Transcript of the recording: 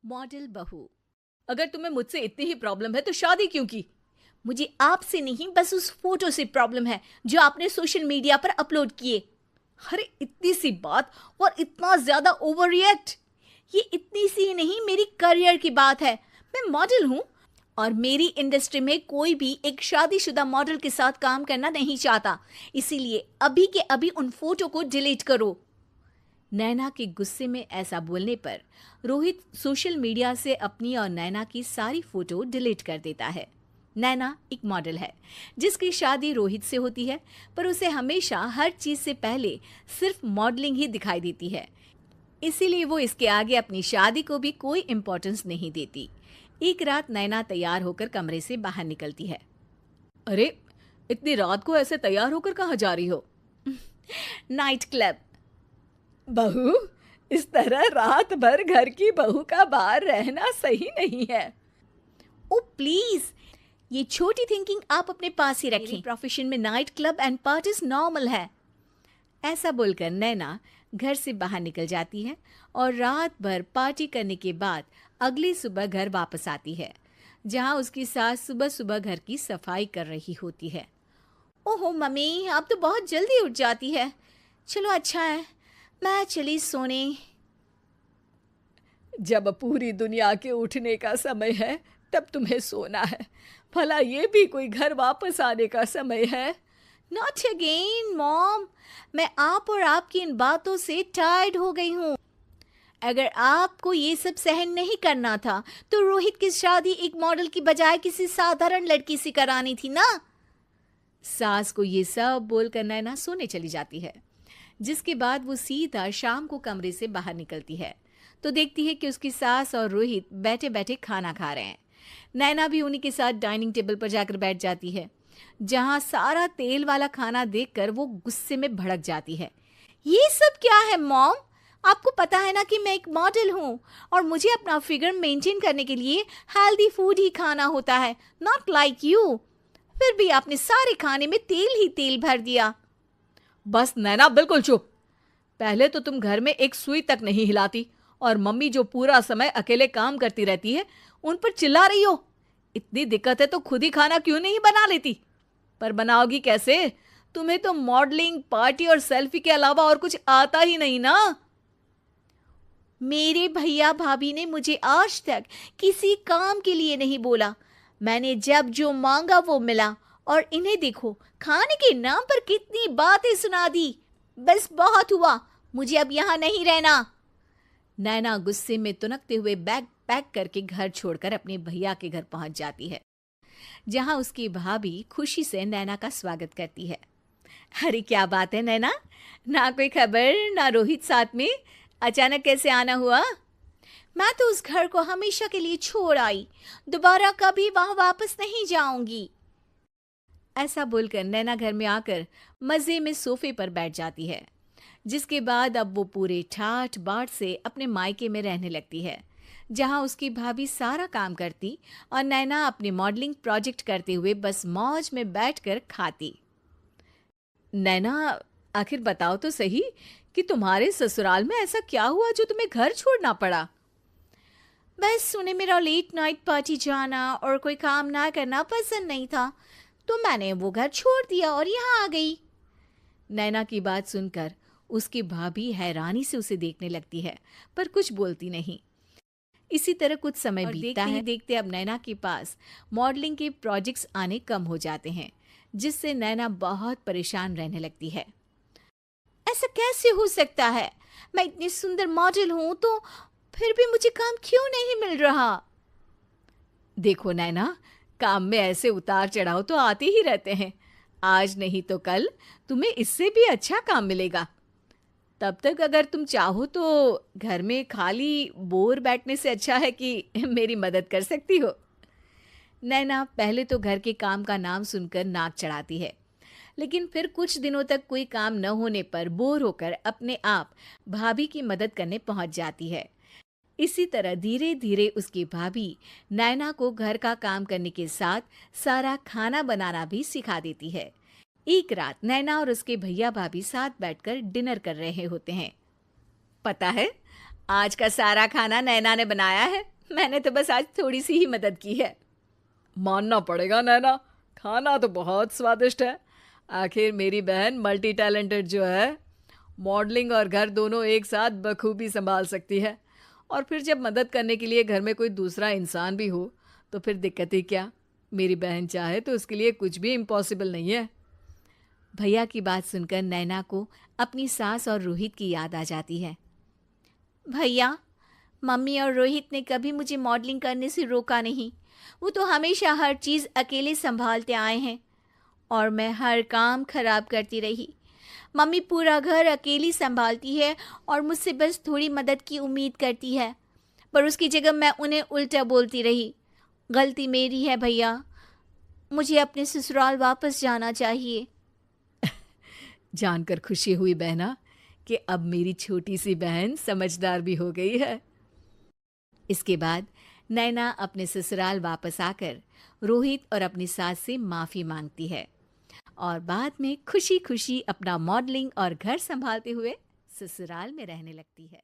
Model बहू। अगर तुम्हें मुझसे इतनी ही प्रॉब्लम है तो शादी क्यों की? मुझे आपसे नहीं, बस उस फोटो से प्रॉब्लम है जो आपने सोशल मीडिया पर अपलोड किए। अरे इतनी सी बात और इतना ज्यादा ओवर रिएक्ट। ये इतनी सी ही नहीं, मेरी करियर की बात है। मैं मॉडल हूँ और मेरी इंडस्ट्री में कोई भी एक शादीशुदा मॉडल के साथ काम करना नहीं चाहता। इसीलिए अभी के अभी उन फोटो को डिलीट करो। नैना के गुस्से में ऐसा बोलने पर रोहित सोशल मीडिया से अपनी और नैना की सारी फोटो डिलीट कर देता है। नैना एक मॉडल है जिसकी शादी रोहित से होती है, पर उसे हमेशा हर चीज से पहले सिर्फ मॉडलिंग ही दिखाई देती है। इसीलिए वो इसके आगे अपनी शादी को भी कोई इम्पोर्टेंस नहीं देती। एक रात नैना तैयार होकर कमरे से बाहर निकलती है। अरे इतनी रात को ऐसे तैयार होकर कहाँ जा रही हो? Night club. बहू, इस तरह रात भर घर की बहू का बाहर रहना सही नहीं है। ओ प्लीज, ये छोटी थिंकिंग आप अपने पास ही रखें। प्रोफेशन में night club and parties normal है। ऐसा बोलकर नैना घर से बाहर निकल जाती है और रात भर पार्टी करने के बाद अगली सुबह घर वापस आती है, जहां उसकी सास सुबह सुबह घर की सफाई कर रही होती है। ओहो मम्मी, आप तो बहुत जल्दी उठ जाती है। चलो अच्छा है, मैं चली सोने। जब पूरी दुनिया के उठने का समय है तब तुम्हें सोना है। भला ये भी कोई घर वापस आने का समय है? नॉट अगेन मॉम, मैं आप और आपकी इन बातों से टायर्ड हो गई हूँ। अगर आपको ये सब सहन नहीं करना था तो रोहित की शादी एक मॉडल की बजाय किसी साधारण लड़की से करानी थी ना। सास को ये सब बोलकर नैना सोने चली जाती है, जिसके बाद वो सीधा शाम को कमरे से बाहर निकलती है तो देखती है कि उसकी सास और रोहित बैठे बैठे खाना खा रहे हैं। नैना भी उन्हीं के साथ डाइनिंग टेबल पर जाकर बैठ जाती है, जहां सारा तेल वाला खाना देखकर वो गुस्से में भड़क जाती है। ये सब क्या है मॉम? आपको पता है ना कि मैं एक मॉडल हूँ और मुझे अपना फिगर मेंटेन करने के लिए हेल्दी फूड ही खाना होता है, नॉट लाइक यू। फिर भी आपने सारे खाने में तेल ही तेल भर दिया। बस नैना, बिल्कुल चुप। पहले तो तुम घर में एक सुई तक नहीं हिलाती और मम्मी जो पूरा समय अकेले काम करती रहती है उन पर चिल्ला रही हो। इतनी दिक्कत है तो खुद ही खाना क्यों नहीं बना लेती? पर बनाओगी कैसे? तुम्हें तो मॉडलिंग, पार्टी और सेल्फी के अलावा और कुछ आता ही नहीं ना। मेरे भैया भाभी ने मुझे आज तक किसी काम के लिए नहीं बोला। मैंने जब जो मांगा वो मिला और इन्हें देखो, खाने के नाम पर कितनी बातें सुना दी। बस बहुत हुआ, मुझे अब यहाँ नहीं रहना। नैना गुस्से में तुनकते हुए बैग पैक करके घर छोड़कर अपने भैया के घर पहुंच जाती है, जहां उसकी भाभी खुशी से नैना का स्वागत करती है। अरे क्या बात है नैना, ना कोई खबर ना रोहित साथ में, अचानक कैसे आना हुआ? मैं तो उस घर को हमेशा के लिए छोड़ आई, दोबारा कभी वहां वापस नहीं जाऊंगी। ऐसा बोलकर नैना घर में आकर मजे में सोफे पर बैठ जाती है, जिसके बाद अब वो पूरे ठाठ बाट से अपने मायके में रहने लगती है, जहां उसकी भाभी सारा काम करती और नैना अपने मॉडलिंग प्रोजेक्ट करते हुए बस मौज में बैठकर खाती। नैना, आखिर बताओ तो सही कि तुम्हारे ससुराल में ऐसा क्या हुआ जो तुम्हें घर छोड़ना पड़ा? बस उन्हें मेरा लेट नाइट पार्टी जाना और कोई काम ना करना पसंद नहीं था, तो मैंने वो घर छोड़ दिया और यहाँ आ गई। नैना की बात सुनकर उसकी भाभी हैरानी से उसे देखने लगती है, पर कुछ बोलती नहीं। इसी तरह कुछ समय बीतता है। देखते अब नैना के पास मॉडलिंग के प्रोजेक्ट्स आने कम हो जाते हैं, जिससे नैना बहुत परेशान रहने लगती है। ऐसा कैसे हो सकता है? मैं इतनी सुंदर मॉडल हूं तो फिर भी मुझे काम क्यों नहीं मिल रहा? देखो नैना, काम में ऐसे उतार चढ़ाव तो आते ही रहते हैं। आज नहीं तो कल तुम्हें इससे भी अच्छा काम मिलेगा। तब तक अगर तुम चाहो तो घर में खाली बोर बैठने से अच्छा है कि मेरी मदद कर सकती हो। नैना पहले तो घर के काम का नाम सुनकर नाक चढ़ाती है, लेकिन फिर कुछ दिनों तक कोई काम न होने पर बोर होकर अपने आप भाभी की मदद करने पहुंच जाती है। इसी तरह धीरे धीरे उसकी भाभी नैना को घर का काम करने के साथ सारा खाना बनाना भी सिखा देती है। एक रात नैना और उसके भैया भाभी साथ बैठकर डिनर कर रहे होते हैं। पता है, आज का सारा खाना नैना ने बनाया है। मैंने तो बस आज थोड़ी सी ही मदद की है। मानना पड़ेगा नैना, खाना तो बहुत स्वादिष्ट है। आखिर मेरी बहन मल्टी टैलेंटेड जो है, मॉडलिंग और घर दोनों एक साथ बखूबी संभाल सकती है। और फिर जब मदद करने के लिए घर में कोई दूसरा इंसान भी हो तो फिर दिक्कत ही क्या। मेरी बहन चाहे तो उसके लिए कुछ भी इम्पॉसिबल नहीं है। भैया की बात सुनकर नैना को अपनी सास और रोहित की याद आ जाती है। भैया, मम्मी और रोहित ने कभी मुझे मॉडलिंग करने से रोका नहीं। वो तो हमेशा हर चीज़ अकेले संभालते आए हैं और मैं हर काम खराब करती रही। मम्मी पूरा घर अकेली संभालती है और मुझसे बस थोड़ी मदद की उम्मीद करती है, पर उसकी जगह मैं उन्हें उल्टा बोलती रही। गलती मेरी है भैया, मुझे अपने ससुराल वापस जाना चाहिए। जानकर खुशी हुई बहना कि अब मेरी छोटी सी बहन समझदार भी हो गई है। इसके बाद नैना अपने ससुराल वापस आकर रोहित और अपनी सास से माफ़ी मांगती है और बाद में खुशी खुशी अपना मॉडलिंग और घर संभालते हुए ससुराल में रहने लगती है।